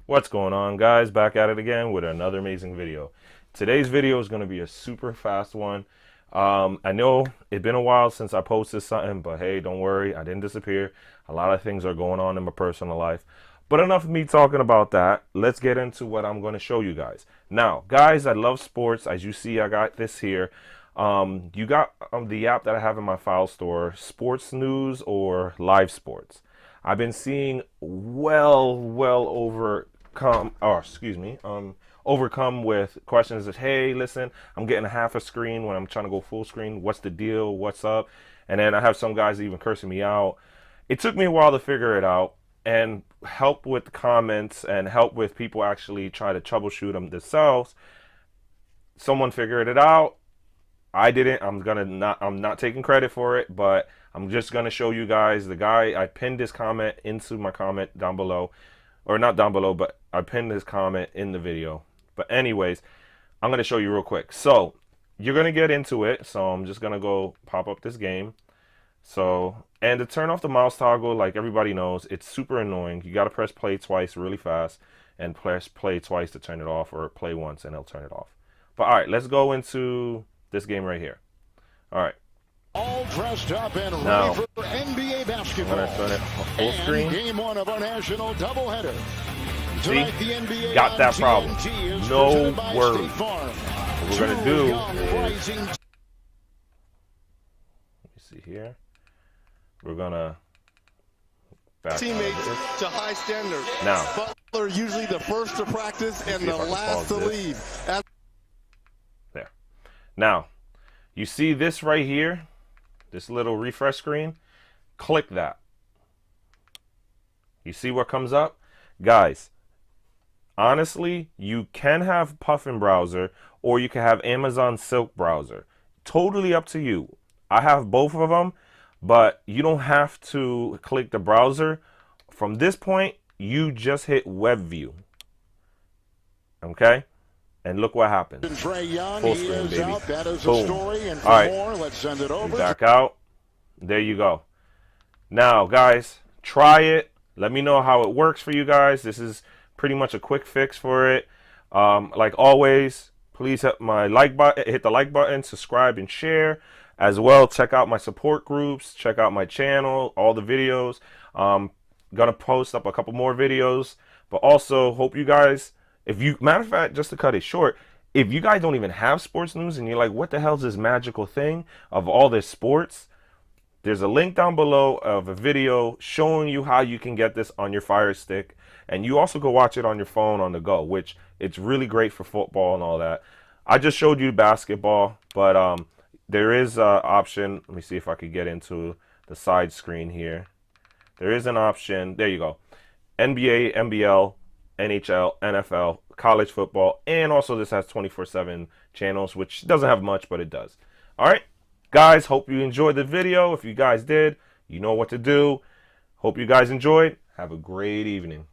What's going on, guys? Back at it again with another amazing video. Today's video is going to be a super fast one. I know it's been a while since I posted something, but hey, don't worry, I didn't disappear. A lot of things are going on in my personal life. But enough of me talking about that. Let's get into what I'm going to show you guys. Now, guys, I love sports. As you see, I got this here. You got the app that I have in my file store, SPORTSNEWS or LIVESPORTS. I've been seeing overcome with questions that, hey, listen, I'm getting a half a screen when I'm trying to go full screen. What's the deal? What's up? And then I have some guys even cursing me out. It took me a while to figure it out and help with the comments and help with people actually try to troubleshoot them themselves. Someone figured it out. I didn't. I'm not taking credit for it, but I'm just gonna show you guys. The guy, I pinned his comment into my comment down below, or not down below, but I pinned his comment in the video. But anyways, I'm gonna show you real quick. So you're gonna get into it. So I'm just gonna go pop up this game. So, and to turn off the mouse toggle, like everybody knows, it's super annoying. You gotta press play twice really fast and press play twice to turn it off, or play once and it'll turn it off. But all right, let's go into this game right here. All right. All dressed up and ready for NBA basketball. I'm gonna turn it full screen. Game one of our national doubleheader. See, the NBA got that problem. No worries. What we're gonna do is, let me see here. We're gonna back teammates to high standards. Now, Butler usually the first to practice and the last to leave. There. Now, you see this right here, this little refresh screen. Click that. You see what comes up, guys? Honestly, you can have Puffin browser or you can have Amazon Silk browser. Totally up to you. I have both of them, but you don't have to click the browser. From this point, you just hit web view. Okay? And look what happens. Full screen, baby. Boom. All right. Let's send it over. Back out. There you go. Now, guys, try it. Let me know how it works for you guys. This is pretty much a quick fix for it. Like always, please hit my like button, hit the like button, subscribe and share. As well, check out my support groups, check out my channel, all the videos. Gonna post up a couple more videos, but also hope you guys, matter of fact, just to cut it short, if you guys don't even have sports news and you're like, what the hell is this magical thing of all this sports? There's a link down below of a video showing you how you can get this on your Fire Stick, and you also go watch it on your phone on the go, which it's really great for football and all that. I just showed you basketball, but there is an option. Let me see if I could get into the side screen here. There is an option. There you go. NBA, NBL, NHL, NFL, college football, and also this has 24/7 channels, which doesn't have much, but it does. All right, guys, hope you enjoyed the video. If you guys did, you know what to do. Hope you guys enjoyed. Have a great evening.